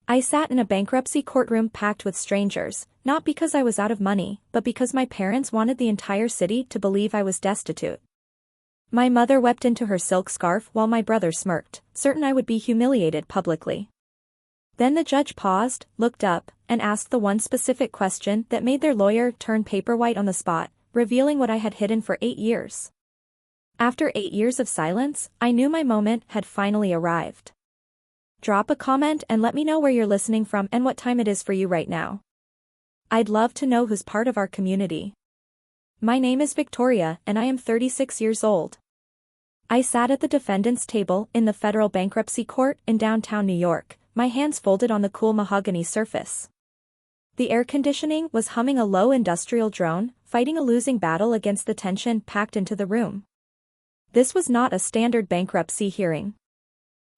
I sat in a bankruptcy courtroom packed with strangers, not because I was out of money, but because my parents wanted the entire city to believe I was destitute. My mother wept into her silk scarf while my brother smirked, certain I would be humiliated publicly. Then the judge paused, looked up, and asked the one specific question that made their lawyer turn paper white on the spot, revealing what I had hidden for 8 years. After 8 years of silence, I knew my moment had finally arrived. Drop a comment and let me know where you're listening from and what time it is for you right now. I'd love to know who's part of our community. My name is Victoria and I am 36 years old. I sat at the defendant's table in the federal bankruptcy court in downtown New York, my hands folded on the cool mahogany surface. The air conditioning was humming a low industrial drone, fighting a losing battle against the tension packed into the room. This was not a standard bankruptcy hearing.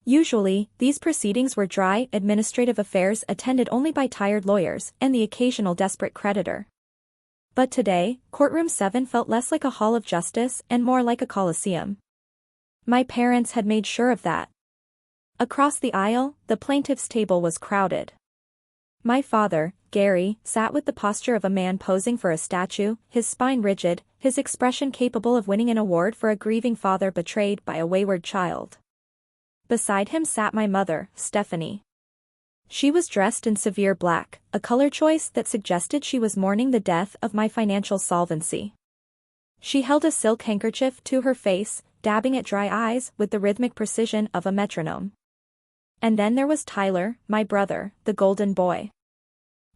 Usually, these proceedings were dry, administrative affairs attended only by tired lawyers and the occasional desperate creditor. But today, Courtroom 7 felt less like a hall of justice and more like a coliseum. My parents had made sure of that. Across the aisle, the plaintiff's table was crowded. My father, Gary, sat with the posture of a man posing for a statue, his spine rigid, his expression capable of winning an award for a grieving father betrayed by a wayward child. Beside him sat my mother, Stephanie. She was dressed in severe black, a color choice that suggested she was mourning the death of my financial solvency. She held a silk handkerchief to her face, dabbing at dry eyes with the rhythmic precision of a metronome. And then there was Tyler, my brother, the golden boy.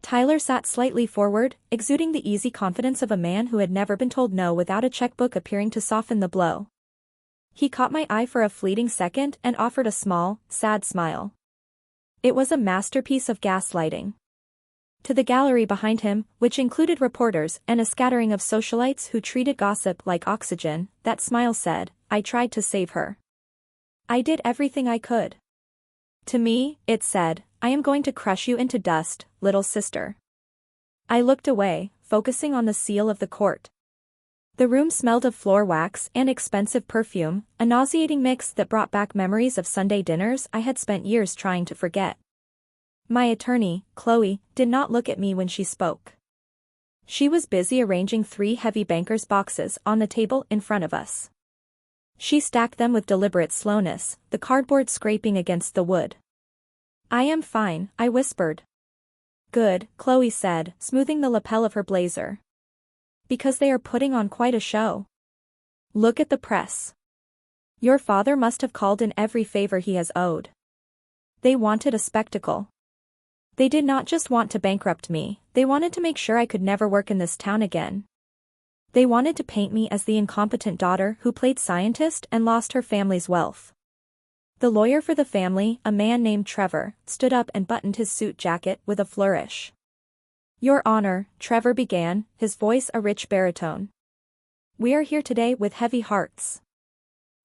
Tyler sat slightly forward, exuding the easy confidence of a man who had never been told no without a checkbook appearing to soften the blow. He caught my eye for a fleeting second and offered a small, sad smile. It was a masterpiece of gaslighting. To the gallery behind him, which included reporters and a scattering of socialites who treated gossip like oxygen, that smile said, "I tried to save her. I did everything I could." To me, it said, "I am going to crush you into dust, little sister." I looked away, focusing on the seal of the court. The room smelled of floor wax and expensive perfume, a nauseating mix that brought back memories of Sunday dinners I had spent years trying to forget. My attorney, Chloe, did not look at me when she spoke. She was busy arranging 3 heavy banker's boxes on the table in front of us. She stacked them with deliberate slowness, the cardboard scraping against the wood. "I am fine," I whispered. "Good," Chloe said, smoothing the lapel of her blazer. "Because they are putting on quite a show. Look at the press. Your father must have called in every favor he has owed. They wanted a spectacle. They did not just want to bankrupt me, they wanted to make sure I could never work in this town again. They wanted to paint me as the incompetent daughter who played scientist and lost her family's wealth." The lawyer for the family, a man named Trevor, stood up and buttoned his suit jacket with a flourish. "Your Honor," Trevor began, his voice a rich baritone. "We are here today with heavy hearts.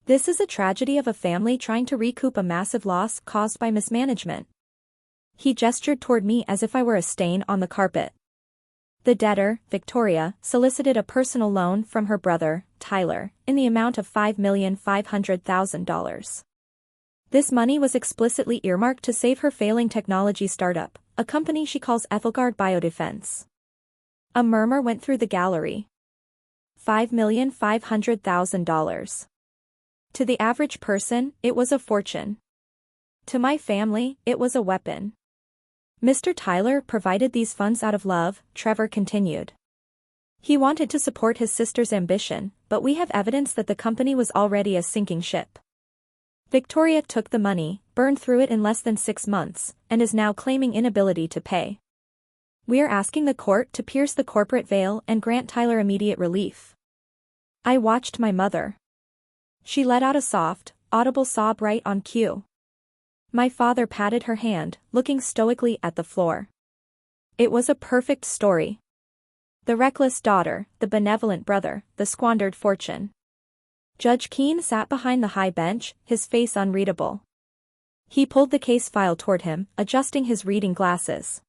This is a tragedy of a family trying to recoup a massive loss caused by mismanagement." He gestured toward me as if I were a stain on the carpet. The debtor, Victoria, solicited a personal loan from her brother, Tyler, in the amount of $5,500,000. This money was explicitly earmarked to save her failing technology startup, a company she calls Ethelgard Biodefense. A murmur went through the gallery. $5,500,000. To the average person, it was a fortune. To my family, it was a weapon. Mr. Tyler provided these funds out of love, Trevor continued. He wanted to support his sister's ambition, but we have evidence that the company was already a sinking ship. Victoria took the money, burned through it in less than 6 months, and is now claiming inability to pay. We are asking the court to pierce the corporate veil and grant Tyler immediate relief. I watched my mother. She let out a soft, audible sob right on cue. My father patted her hand, looking stoically at the floor. It was a perfect story. The reckless daughter, the benevolent brother, the squandered fortune. Judge Keene sat behind the high bench, his face unreadable. He pulled the case file toward him, adjusting his reading glasses.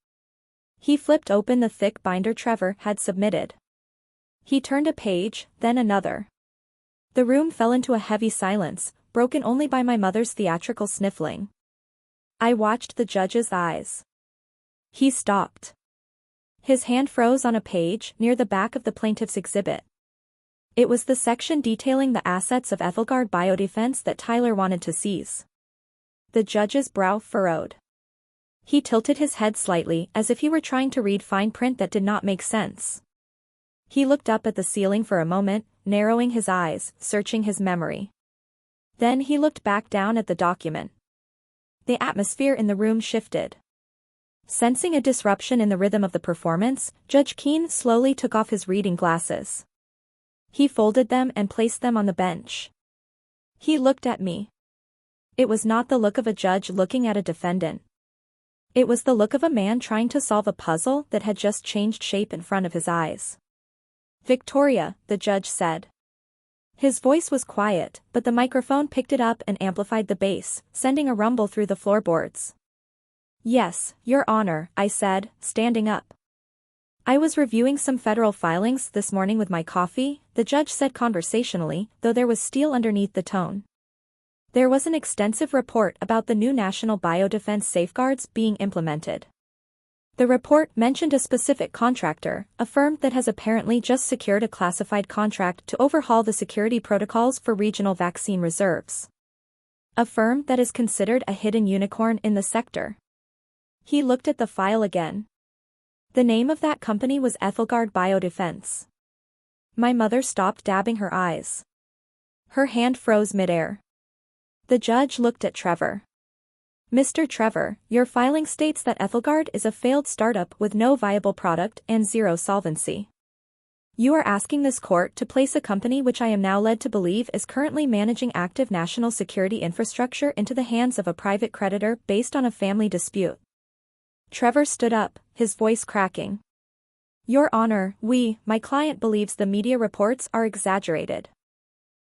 He flipped open the thick binder Trevor had submitted. He turned a page, then another. The room fell into a heavy silence, broken only by my mother's theatrical sniffling. I watched the judge's eyes. He stopped. His hand froze on a page near the back of the plaintiff's exhibit. It was the section detailing the assets of Ethelgard Biodefense that Tyler wanted to seize. The judge's brow furrowed. He tilted his head slightly as if he were trying to read fine print that did not make sense. He looked up at the ceiling for a moment, narrowing his eyes, searching his memory. Then he looked back down at the document. The atmosphere in the room shifted. Sensing a disruption in the rhythm of the performance, Judge Keene slowly took off his reading glasses. He folded them and placed them on the bench. He looked at me. It was not the look of a judge looking at a defendant. It was the look of a man trying to solve a puzzle that had just changed shape in front of his eyes. "Victoria," the judge said. His voice was quiet, but the microphone picked it up and amplified the bass, sending a rumble through the floorboards. "Yes, Your Honor," I said, standing up. "I was reviewing some federal filings this morning with my coffee," the judge said conversationally, though there was steel underneath the tone. "There was an extensive report about the new national biodefense safeguards being implemented. The report mentioned a specific contractor, a firm that has apparently just secured a classified contract to overhaul the security protocols for regional vaccine reserves. A firm that is considered a hidden unicorn in the sector." He looked at the file again. The name of that company was Ethelgard Biodefense. My mother stopped dabbing her eyes. Her hand froze midair. The judge looked at Trevor. "Mr. Trevor, your filing states that Ethelgard is a failed startup with no viable product and zero solvency. You are asking this court to place a company which I am now led to believe is currently managing active national security infrastructure into the hands of a private creditor based on a family dispute." Trevor stood up, his voice cracking. "Your Honor, my client believes the media reports are exaggerated.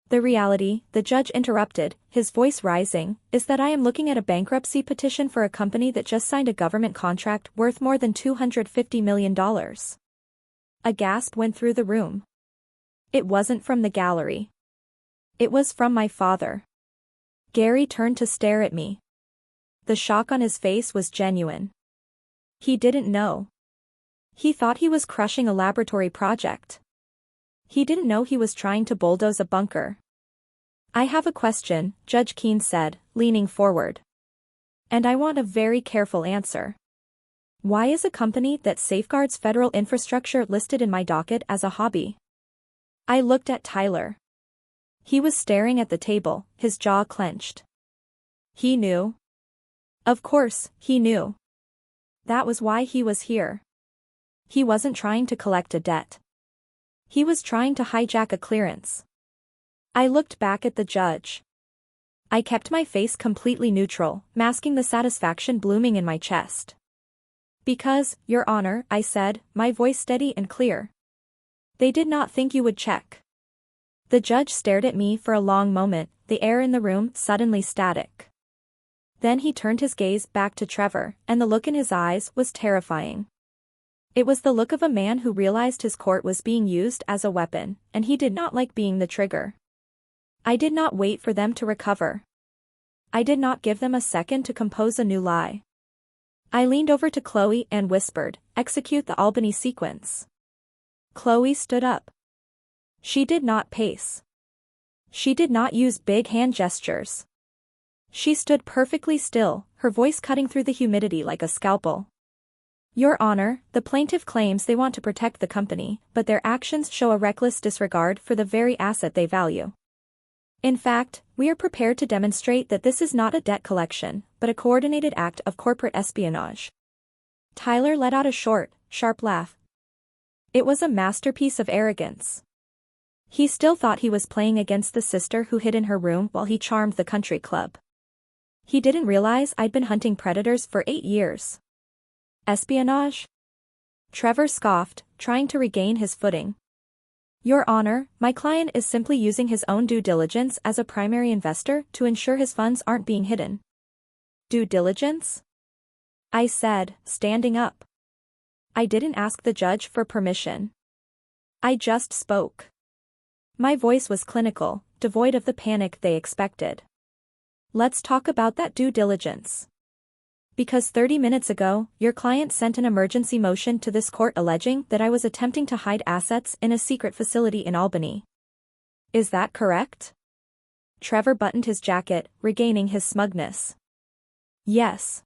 The reality," the judge interrupted, his voice rising, "is that I am looking at a bankruptcy petition for a company that just signed a government contract worth more than $250 million. A gasp went through the room. It wasn't from the gallery. It was from my father. Gary turned to stare at me. The shock on his face was genuine. He didn't know. He thought he was crushing a laboratory project. He didn't know he was trying to bulldoze a bunker. "I have a question," Judge Keene said, leaning forward. "And I want a very careful answer. Why is a company that safeguards federal infrastructure listed in my docket as a hobby?" I looked at Tyler. He was staring at the table, his jaw clenched. He knew. Of course, he knew. That was why he was here. He wasn't trying to collect a debt. He was trying to hijack a clearance. I looked back at the judge. I kept my face completely neutral, masking the satisfaction blooming in my chest. "Because, Your Honor," I said, my voice steady and clear. "They did not think you would check." The judge stared at me for a long moment, the air in the room suddenly static. Then he turned his gaze back to Trevor, and the look in his eyes was terrifying. It was the look of a man who realized his court was being used as a weapon, and he did not like being the trigger. I did not wait for them to recover. I did not give them a second to compose a new lie. I leaned over to Chloe and whispered, "Execute the Albany sequence." Chloe stood up. She did not pace. She did not use big hand gestures. She stood perfectly still, her voice cutting through the humidity like a scalpel. "Your Honor, the plaintiff claims they want to protect the company, but their actions show a reckless disregard for the very asset they value. In fact, we are prepared to demonstrate that this is not a debt collection, but a coordinated act of corporate espionage." Tyler let out a short, sharp laugh. It was a masterpiece of arrogance. He still thought he was playing against the sister who hid in her room while he charmed the country club. He didn't realize I'd been hunting predators for 8 years. Espionage? Trevor scoffed, trying to regain his footing. "Your Honor, my client is simply using his own due diligence as a primary investor to ensure his funds aren't being hidden." "Due diligence?" I said, standing up. I didn't ask the judge for permission. I just spoke. My voice was clinical, devoid of the panic they expected. "Let's talk about that due diligence." Because 30 minutes ago, your client sent an emergency motion to this court alleging that I was attempting to hide assets in a secret facility in Albany. Is that correct? Trevor buttoned his jacket, regaining his smugness. Yes.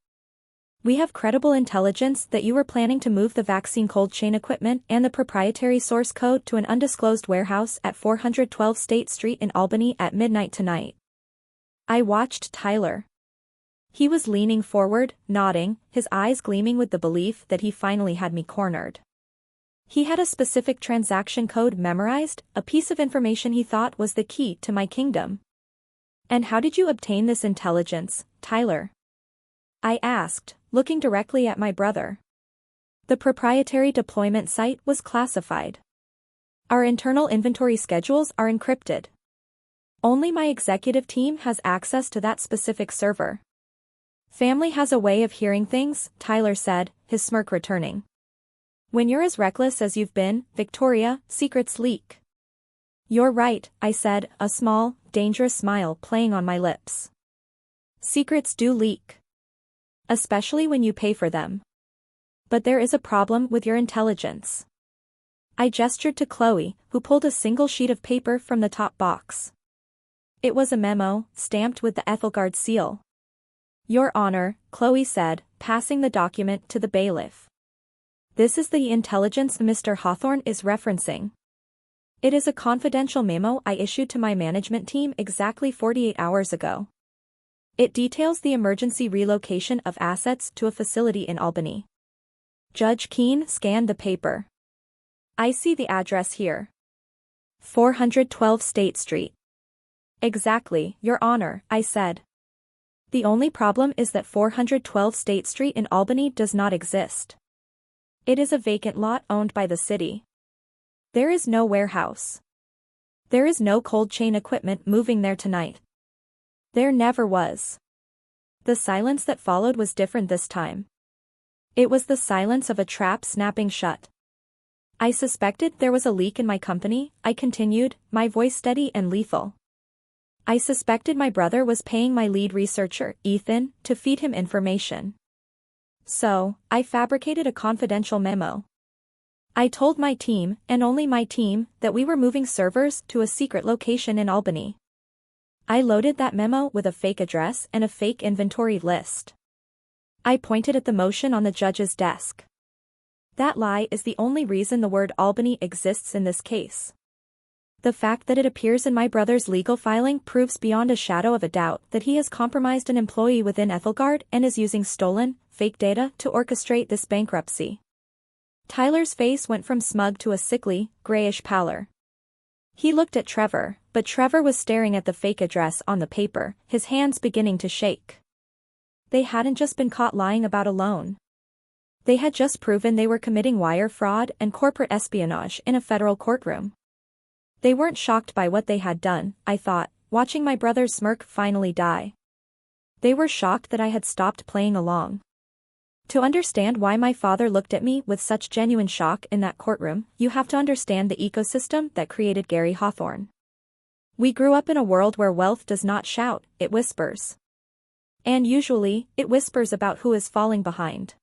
We have credible intelligence that you were planning to move the vaccine cold chain equipment and the proprietary source code to an undisclosed warehouse at 412 State Street in Albany at midnight tonight. I watched Tyler. He was leaning forward, nodding, his eyes gleaming with the belief that he finally had me cornered. He had a specific transaction code memorized, a piece of information he thought was the key to my kingdom. And how did you obtain this intelligence, Tyler? I asked, looking directly at my brother. The proprietary deployment site was classified. Our internal inventory schedules are encrypted. Only my executive team has access to that specific server. Family has a way of hearing things, Tyler said, his smirk returning. When you're as reckless as you've been, Victoria, secrets leak. You're right, I said, a small, dangerous smile playing on my lips. Secrets do leak. Especially when you pay for them. But there is a problem with your intelligence. I gestured to Chloe, who pulled a single sheet of paper from the top box. It was a memo, stamped with the Ethelgard seal. Your Honor, Chloe said, passing the document to the bailiff. This is the intelligence Mr. Hawthorne is referencing. It is a confidential memo I issued to my management team exactly 48 hours ago. It details the emergency relocation of assets to a facility in Albany. Judge Keene scanned the paper. I see the address here. 412 State Street. Exactly, Your Honor, I said. The only problem is that 412 State Street in Albany does not exist. It is a vacant lot owned by the city. There is no warehouse. There is no cold chain equipment moving there tonight. There never was. The silence that followed was different this time. It was the silence of a trap snapping shut. I suspected there was a leak in my company, I continued, my voice steady and lethal. I suspected my brother was paying my lead researcher, Ethan, to feed him information. So, I fabricated a confidential memo. I told my team, and only my team, that we were moving servers to a secret location in Albany. I loaded that memo with a fake address and a fake inventory list. I pointed at the motion on the judge's desk. That lie is the only reason the word Albany exists in this case. The fact that it appears in my brother's legal filing proves beyond a shadow of a doubt that he has compromised an employee within Ethelgard and is using stolen, fake data to orchestrate this bankruptcy. Tyler's face went from smug to a sickly, grayish pallor. He looked at Trevor, but Trevor was staring at the fake address on the paper, his hands beginning to shake. They hadn't just been caught lying about a loan. They had just proven they were committing wire fraud and corporate espionage in a federal courtroom. They weren't shocked by what they had done, I thought, watching my brother's smirk finally die. They were shocked that I had stopped playing along. To understand why my father looked at me with such genuine shock in that courtroom, you have to understand the ecosystem that created Gary Hawthorne. We grew up in a world where wealth does not shout, it whispers. And usually, it whispers about who is falling behind.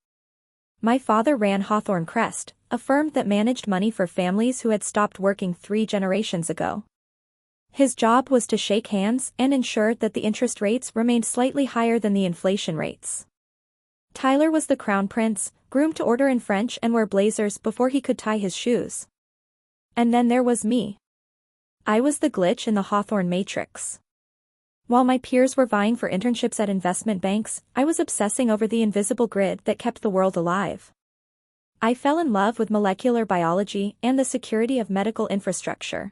My father ran Hawthorne Crest, a firm that managed money for families who had stopped working 3 generations ago. His job was to shake hands and ensure that the interest rates remained slightly higher than the inflation rates. Tyler was the crown prince, groomed to order in French and wear blazers before he could tie his shoes. And then there was me. I was the glitch in the Hawthorne matrix. While my peers were vying for internships at investment banks, I was obsessing over the invisible grid that kept the world alive. I fell in love with molecular biology and the security of medical infrastructure.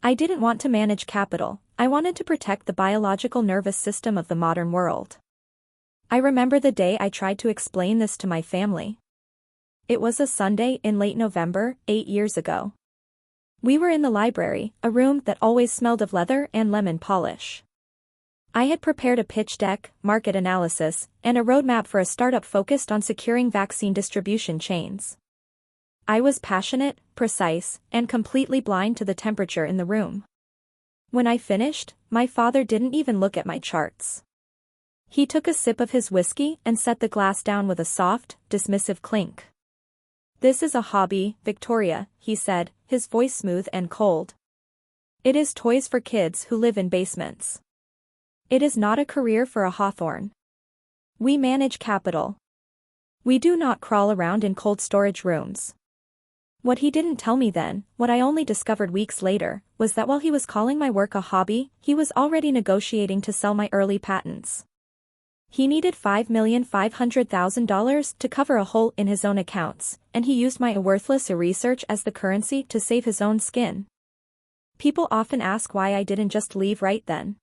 I didn't want to manage capital, I wanted to protect the biological nervous system of the modern world. I remember the day I tried to explain this to my family. It was a Sunday in late November, 8 years ago. We were in the library, a room that always smelled of leather and lemon polish. I had prepared a pitch deck, market analysis, and a roadmap for a startup focused on securing vaccine distribution chains. I was passionate, precise, and completely blind to the temperature in the room. When I finished, my father didn't even look at my charts. He took a sip of his whiskey and set the glass down with a soft, dismissive clink. "This is a hobby, Victoria," he said, his voice smooth and cold. "It is toys for kids who live in basements. It is not a career for a Hawthorne. We manage capital. We do not crawl around in cold storage rooms." What he didn't tell me then, what I only discovered weeks later, was that while he was calling my work a hobby, he was already negotiating to sell my early patents. He needed $5,500,000 to cover a hole in his own accounts, and he used my worthless research as the currency to save his own skin. People often ask why I didn't just leave right then.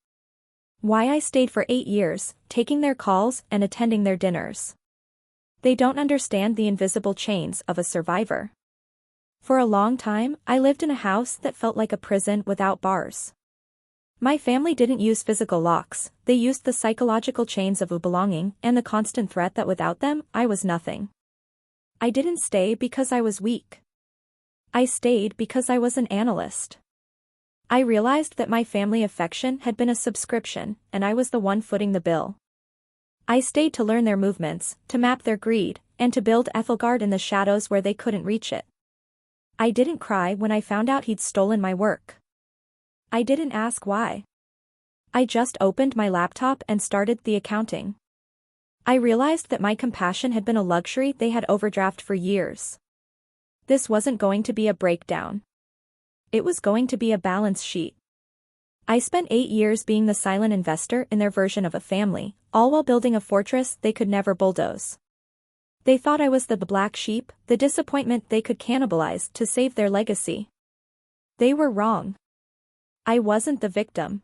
Why I stayed for 8 years, taking their calls and attending their dinners. They don't understand the invisible chains of a survivor. For a long time, I lived in a house that felt like a prison without bars. My family didn't use physical locks, they used the psychological chains of a belonging and the constant threat that without them, I was nothing. I didn't stay because I was weak. I stayed because I was an analyst. I realized that my family affection had been a subscription, and I was the one footing the bill. I stayed to learn their movements, to map their greed, and to build Ethelgard in the shadows where they couldn't reach it. I didn't cry when I found out he'd stolen my work. I didn't ask why. I just opened my laptop and started the accounting. I realized that my compassion had been a luxury they had overdrafted for years. This wasn't going to be a breakdown. It was going to be a balance sheet. I spent 8 years being the silent investor in their version of a family, all while building a fortress they could never bulldoze. They thought I was the black sheep, the disappointment they could cannibalize to save their legacy. They were wrong. I wasn't the victim.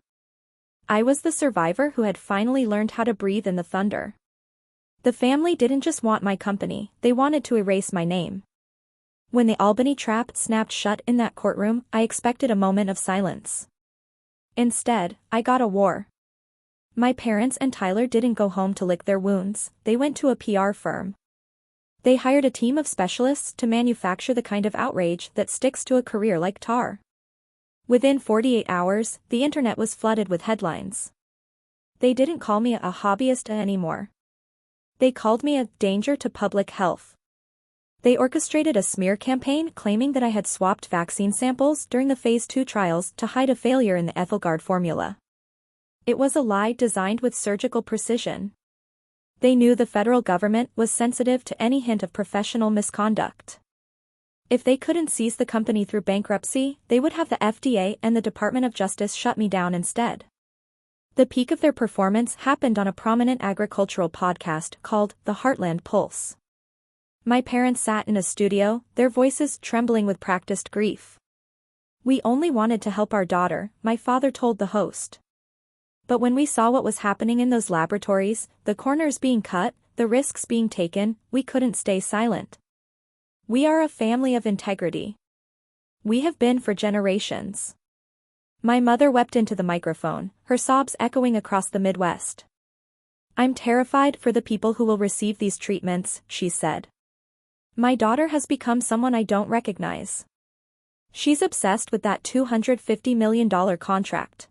I was the survivor who had finally learned how to breathe in the thunder. The family didn't just want my company, they wanted to erase my name. When the Albany trap snapped shut in that courtroom, I expected a moment of silence. Instead, I got a war. My parents and Tyler didn't go home to lick their wounds, they went to a PR firm. They hired a team of specialists to manufacture the kind of outrage that sticks to a career like tar. Within 48 hours, the internet was flooded with headlines. They didn't call me a hobbyist anymore. They called me a danger to public health. They orchestrated a smear campaign claiming that I had swapped vaccine samples during the Phase 2 trials to hide a failure in the Ethelgard formula. It was a lie designed with surgical precision. They knew the federal government was sensitive to any hint of professional misconduct. If they couldn't seize the company through bankruptcy, they would have the FDA and the Department of Justice shut me down instead. The peak of their performance happened on a prominent agricultural podcast called The Heartland Pulse. My parents sat in a studio, their voices trembling with practiced grief. "We only wanted to help our daughter," my father told the host. But when we saw what was happening in those laboratories, the corners being cut, the risks being taken, we couldn't stay silent. We are a family of integrity. We have been for generations. My mother wept into the microphone, her sobs echoing across the Midwest. "I'm terrified for the people who will receive these treatments," she said. "My daughter has become someone I don't recognize. She's obsessed with that $250 million contract.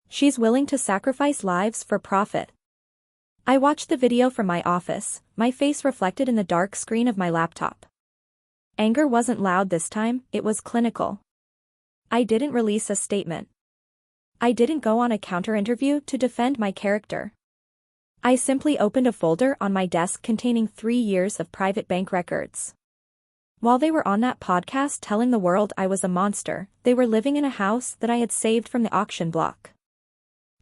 She's willing to sacrifice lives for profit." I watched the video from my office, my face reflected in the dark screen of my laptop. Anger wasn't loud this time, it was clinical. I didn't release a statement. I didn't go on a counter-interview to defend my character. I simply opened a folder on my desk containing 3 years of private bank records. While they were on that podcast telling the world I was a monster, they were living in a house that I had saved from the auction block.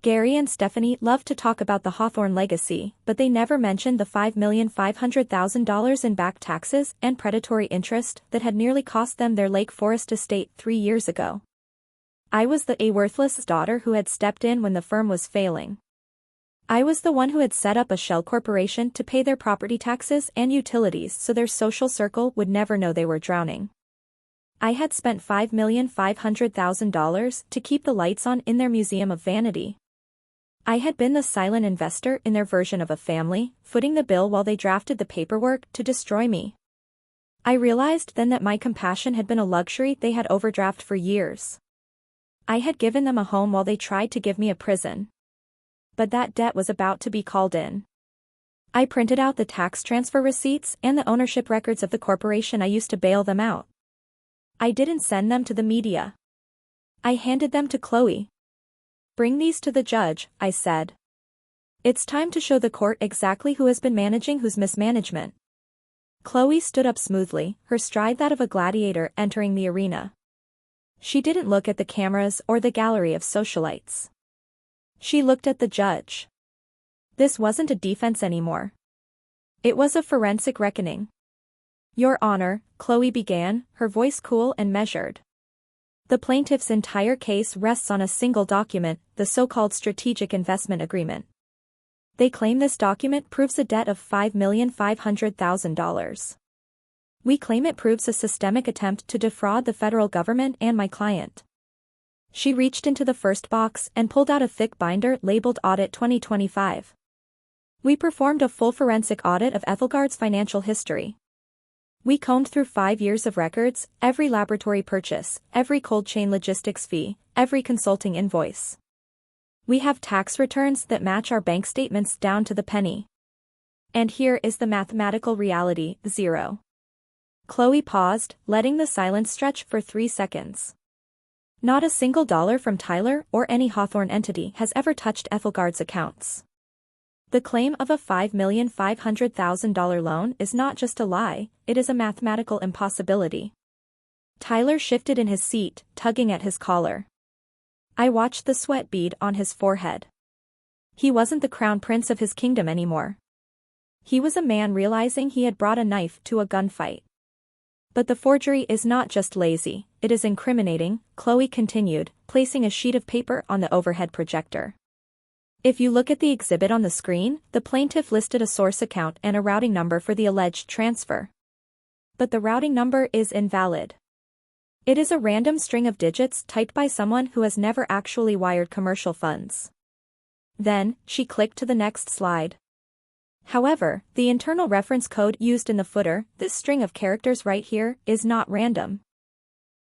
Gary and Stephanie loved to talk about the Hawthorne legacy, but they never mentioned the $5,500,000 in back taxes and predatory interest that had nearly cost them their Lake Forest estate 3 years ago. I was the worthless daughter who had stepped in when the firm was failing. I was the one who had set up a shell corporation to pay their property taxes and utilities so their social circle would never know they were drowning. I had spent $5,500,000 to keep the lights on in their museum of vanity. I had been the silent investor in their version of a family, footing the bill while they drafted the paperwork to destroy me. I realized then that my compassion had been a luxury they had overdrafted for years. I had given them a home while they tried to give me a prison. But that debt was about to be called in. I printed out the tax transfer receipts and the ownership records of the corporation I used to bail them out. I didn't send them to the media. I handed them to Chloe. "Bring these to the judge," I said. "It's time to show the court exactly who has been managing whose mismanagement." Chloe stood up smoothly, her stride that of a gladiator entering the arena. She didn't look at the cameras or the gallery of socialites. She looked at the judge. This wasn't a defense anymore. It was a forensic reckoning. "Your Honor," Chloe began, her voice cool and measured. "The plaintiff's entire case rests on a single document, the so-called Strategic Investment Agreement. They claim this document proves a debt of $5,500,000. We claim it proves a systemic attempt to defraud the federal government and my client." She reached into the first box and pulled out a thick binder labeled Audit 2025. "We performed a full forensic audit of Ethelgard's financial history. We combed through 5 years of records, every laboratory purchase, every cold chain logistics fee, every consulting invoice. We have tax returns that match our bank statements down to the penny. And here is the mathematical reality, zero." Chloe paused, letting the silence stretch for 3 seconds. "Not a single dollar from Tyler or any Hawthorne entity has ever touched Ethelgard's accounts. The claim of a $5,500,000 loan is not just a lie, it is a mathematical impossibility." Tyler shifted in his seat, tugging at his collar. I watched the sweat bead on his forehead. He wasn't the crown prince of his kingdom anymore. He was a man realizing he had brought a knife to a gunfight. "But the forgery is not just lazy, it is incriminating," Chloe continued, placing a sheet of paper on the overhead projector. "If you look at the exhibit on the screen, the plaintiff listed a source account and a routing number for the alleged transfer. But the routing number is invalid. It is a random string of digits typed by someone who has never actually wired commercial funds." Then, she clicked to the next slide. "However, the internal reference code used in the footer, this string of characters right here, is not random.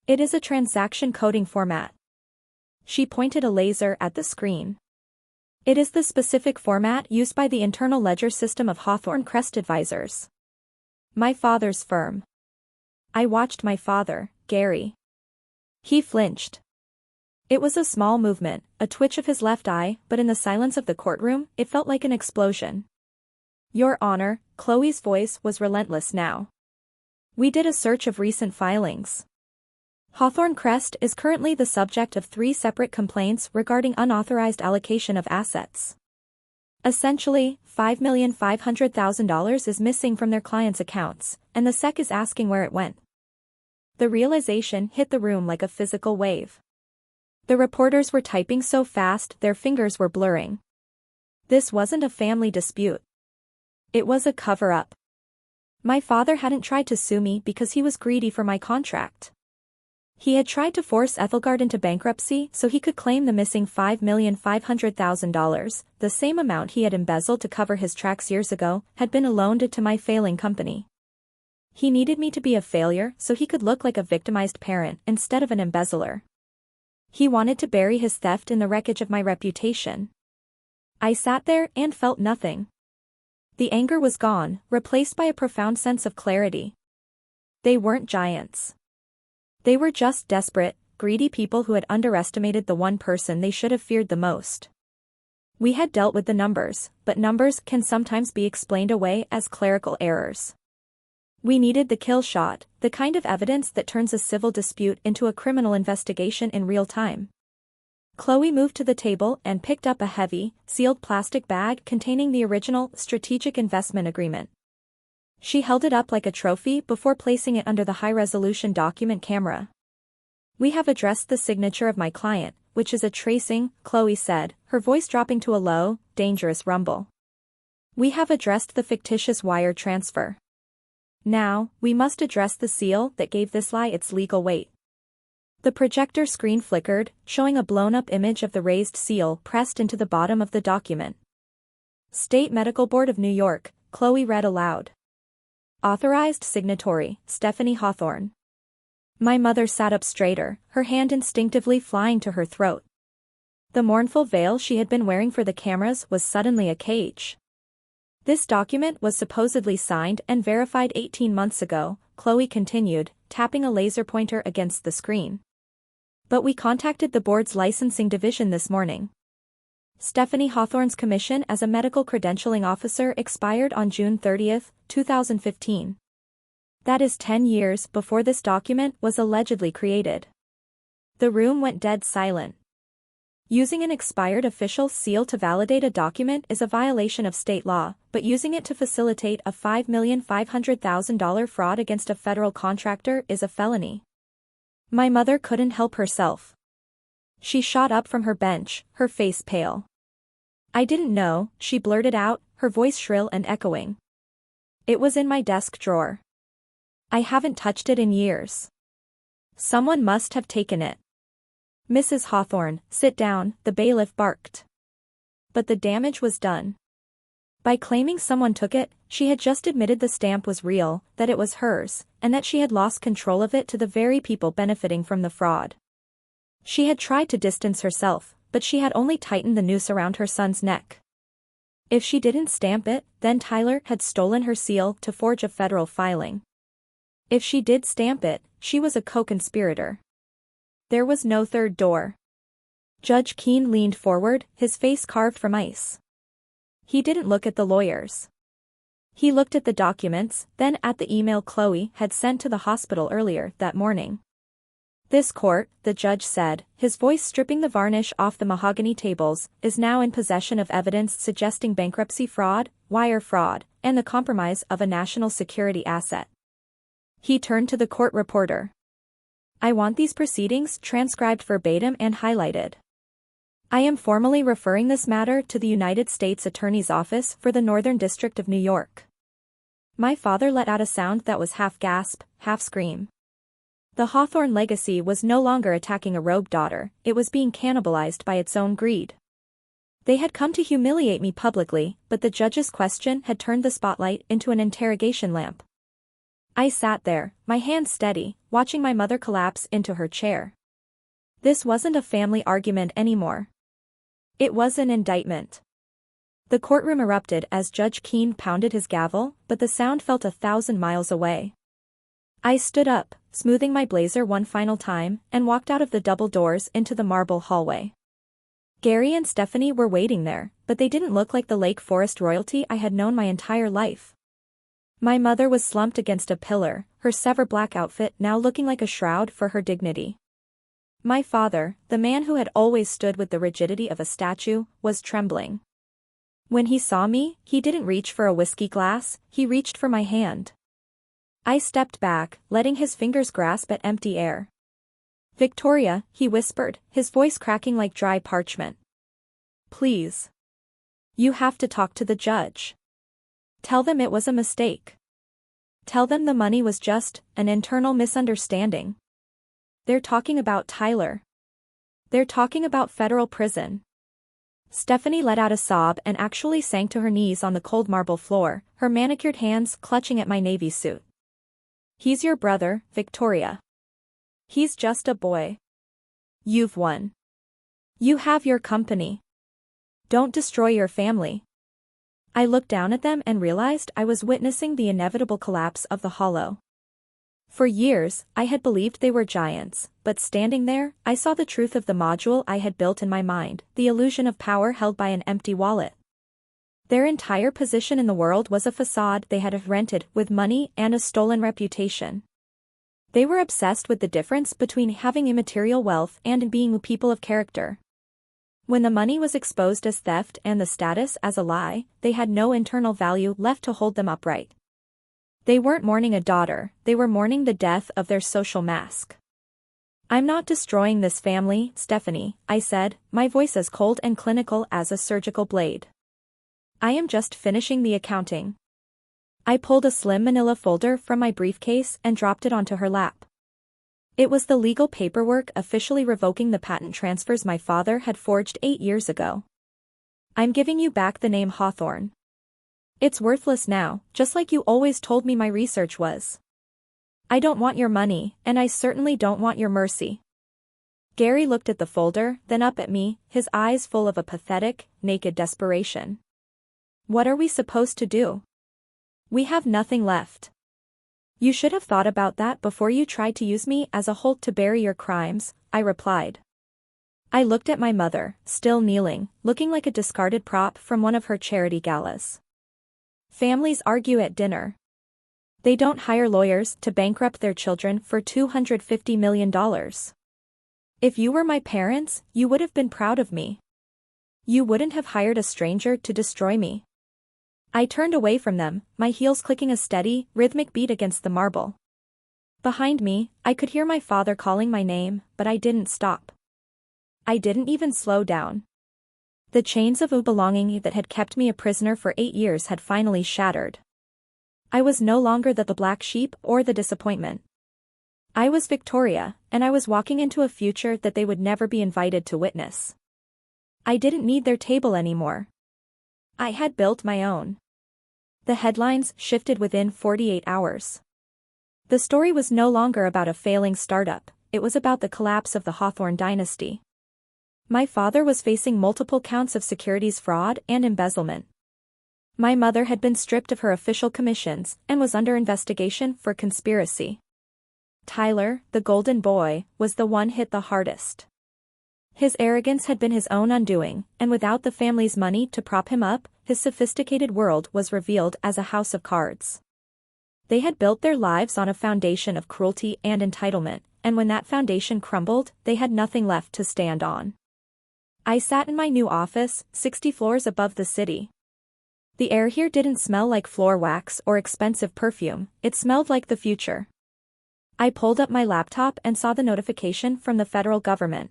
It is a transaction coding format." She pointed a laser at the screen. "It is the specific format used by the internal ledger system of Hawthorne Crest Advisors. My father's firm." I watched my father, Gary. He flinched. It was a small movement, a twitch of his left eye, but in the silence of the courtroom, it felt like an explosion. "Your Honor," Chloe's voice was relentless now. "We did a search of recent filings. Hawthorne Crest is currently the subject of 3 separate complaints regarding unauthorized allocation of assets. Essentially, $5,500,000 is missing from their clients' accounts, and the SEC is asking where it went." The realization hit the room like a physical wave. The reporters were typing so fast their fingers were blurring. This wasn't a family dispute. It was a cover-up. My father hadn't tried to sue me because he was greedy for my contract. He had tried to force Ethelgard into bankruptcy so he could claim the missing $5,500,000, the same amount he had embezzled to cover his tracks years ago, had been loaned to my failing company. He needed me to be a failure so he could look like a victimized parent instead of an embezzler. He wanted to bury his theft in the wreckage of my reputation. I sat there and felt nothing. The anger was gone, replaced by a profound sense of clarity. They weren't giants. They were just desperate, greedy people who had underestimated the one person they should have feared the most. We had dealt with the numbers, but numbers can sometimes be explained away as clerical errors. We needed the kill shot, the kind of evidence that turns a civil dispute into a criminal investigation in real time. Chloe moved to the table and picked up a heavy, sealed plastic bag containing the original Strategic Investment Agreement. She held it up like a trophy before placing it under the high-resolution document camera. "We have addressed the signature of my client, which is a tracing," Chloe said, her voice dropping to a low, dangerous rumble. "We have addressed the fictitious wire transfer. Now, we must address the seal that gave this lie its legal weight." The projector screen flickered, showing a blown-up image of the raised seal pressed into the bottom of the document. "State Medical Board of New York," Chloe read aloud. "Authorized signatory, Stephanie Hawthorne." My mother sat up straighter, her hand instinctively flying to her throat. The mournful veil she had been wearing for the cameras was suddenly a cage. This document was supposedly signed and verified 18 months ago, Chloe continued, tapping a laser pointer against the screen. But we contacted the board's licensing division this morning. Stephanie Hawthorne's commission as a medical credentialing officer expired on June 30, 2015. That is 10 years before this document was allegedly created. The room went dead silent. Using an expired official seal to validate a document is a violation of state law, but using it to facilitate a $5,500,000 fraud against a federal contractor is a felony. My mother couldn't help herself. She shot up from her bench, her face pale. I didn't know, she blurted out, her voice shrill and echoing. It was in my desk drawer. I haven't touched it in years. Someone must have taken it. Mrs. Hawthorne, sit down, the bailiff barked. But the damage was done. By claiming someone took it, she had just admitted the stamp was real, that it was hers, and that she had lost control of it to the very people benefiting from the fraud. She had tried to distance herself, but she had only tightened the noose around her son's neck. If she didn't stamp it, then Tyler had stolen her seal to forge a federal filing. If she did stamp it, she was a co-conspirator. There was no third door. Judge Keene leaned forward, his face carved from ice. He didn't look at the lawyers. He looked at the documents, then at the email Chloe had sent to the hospital earlier that morning. This court, the judge said, his voice stripping the varnish off the mahogany tables, is now in possession of evidence suggesting bankruptcy fraud, wire fraud, and the compromise of a national security asset. He turned to the court reporter. I want these proceedings transcribed verbatim and highlighted. I am formally referring this matter to the United States Attorney's Office for the Northern District of New York. My father let out a sound that was half gasp, half scream. The Hawthorne legacy was no longer attacking a rogue daughter, it was being cannibalized by its own greed. They had come to humiliate me publicly, but the judge's question had turned the spotlight into an interrogation lamp. I sat there, my hands steady, watching my mother collapse into her chair. This wasn't a family argument anymore. It was an indictment. The courtroom erupted as Judge Keene pounded his gavel, but the sound felt 1,000 miles away. I stood up, smoothing my blazer one final time, and walked out of the double doors into the marble hallway. Gary and Stephanie were waiting there, but they didn't look like the Lake Forest royalty I had known my entire life. My mother was slumped against a pillar, her severed black outfit now looking like a shroud for her dignity. My father, the man who had always stood with the rigidity of a statue, was trembling. When he saw me, he didn't reach for a whiskey glass, he reached for my hand. I stepped back, letting his fingers grasp at empty air. Victoria, he whispered, his voice cracking like dry parchment. Please. You have to talk to the judge. Tell them it was a mistake. Tell them the money was just an internal misunderstanding. They're talking about Tyler. They're talking about federal prison. Stephanie let out a sob and actually sank to her knees on the cold marble floor, her manicured hands clutching at my navy suit. He's your brother, Victoria. He's just a boy. You've won. You have your company. Don't destroy your family. I looked down at them and realized I was witnessing the inevitable collapse of the hollow. For years, I had believed they were giants, but standing there, I saw the truth of the module I had built in my mind, the illusion of power held by an empty wallet. Their entire position in the world was a facade they had rented with money and a stolen reputation. They were obsessed with the difference between having immaterial wealth and being people of character. When the money was exposed as theft and the status as a lie, they had no internal value left to hold them upright. They weren't mourning a daughter, they were mourning the death of their social mask. I'm not destroying this family, Stephanie, I said, my voice as cold and clinical as a surgical blade. I am just finishing the accounting. I pulled a slim manila folder from my briefcase and dropped it onto her lap. It was the legal paperwork officially revoking the patent transfers my father had forged 8 years ago. I'm giving you back the name Hawthorne. It's worthless now, just like you always told me my research was. I don't want your money, and I certainly don't want your mercy. Gary looked at the folder, then up at me, his eyes full of a pathetic, naked desperation. What are we supposed to do? We have nothing left. You should have thought about that before you tried to use me as a halt to bury your crimes, I replied. I looked at my mother, still kneeling, looking like a discarded prop from one of her charity galas. Families argue at dinner. They don't hire lawyers to bankrupt their children for $250 million. If you were my parents, you would have been proud of me. You wouldn't have hired a stranger to destroy me. I turned away from them, my heels clicking a steady, rhythmic beat against the marble. Behind me, I could hear my father calling my name, but I didn't stop. I didn't even slow down. The chains of belonging that had kept me a prisoner for 8 years had finally shattered. I was no longer the black sheep or the disappointment. I was Victoria, and I was walking into a future that they would never be invited to witness. I didn't need their table anymore. I had built my own. The headlines shifted within 48 hours. The story was no longer about a failing startup, it was about the collapse of the Hawthorne dynasty. My father was facing multiple counts of securities fraud and embezzlement. My mother had been stripped of her official commissions and was under investigation for conspiracy. Tyler, the golden boy, was the one hit the hardest. His arrogance had been his own undoing, and without the family's money to prop him up, his sophisticated world was revealed as a house of cards. They had built their lives on a foundation of cruelty and entitlement, and when that foundation crumbled, they had nothing left to stand on. I sat in my new office, 60 floors above the city. The air here didn't smell like floor wax or expensive perfume, it smelled like the future. I pulled up my laptop and saw the notification from the federal government.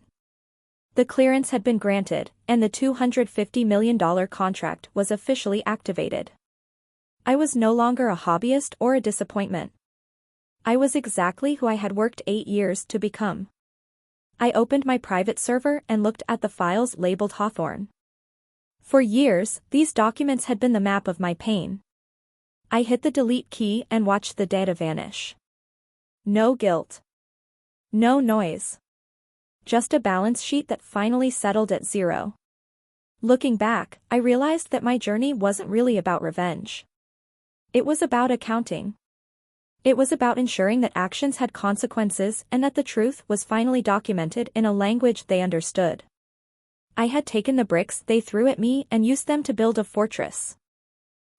The clearance had been granted, and the $250 million contract was officially activated. I was no longer a hobbyist or a disappointment. I was exactly who I had worked 8 years to become. I opened my private server and looked at the files labeled Hawthorne. For years, these documents had been the map of my pain. I hit the delete key and watched the data vanish. No guilt. No noise. Just a balance sheet that finally settled at zero. Looking back, I realized that my journey wasn't really about revenge. It was about accounting. It was about ensuring that actions had consequences and that the truth was finally documented in a language they understood. I had taken the bricks they threw at me and used them to build a fortress.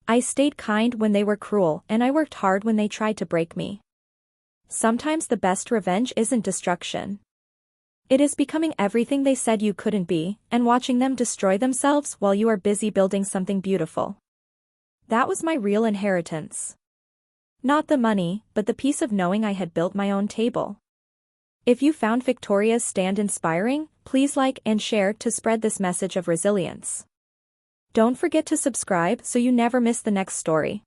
I stayed kind when they were cruel, and I worked hard when they tried to break me. Sometimes the best revenge isn't destruction. It is becoming everything they said you couldn't be, and watching them destroy themselves while you are busy building something beautiful. That was my real inheritance. Not the money, but the peace of knowing I had built my own table. If you found Victoria's stand inspiring, please like and share to spread this message of resilience. Don't forget to subscribe so you never miss the next story.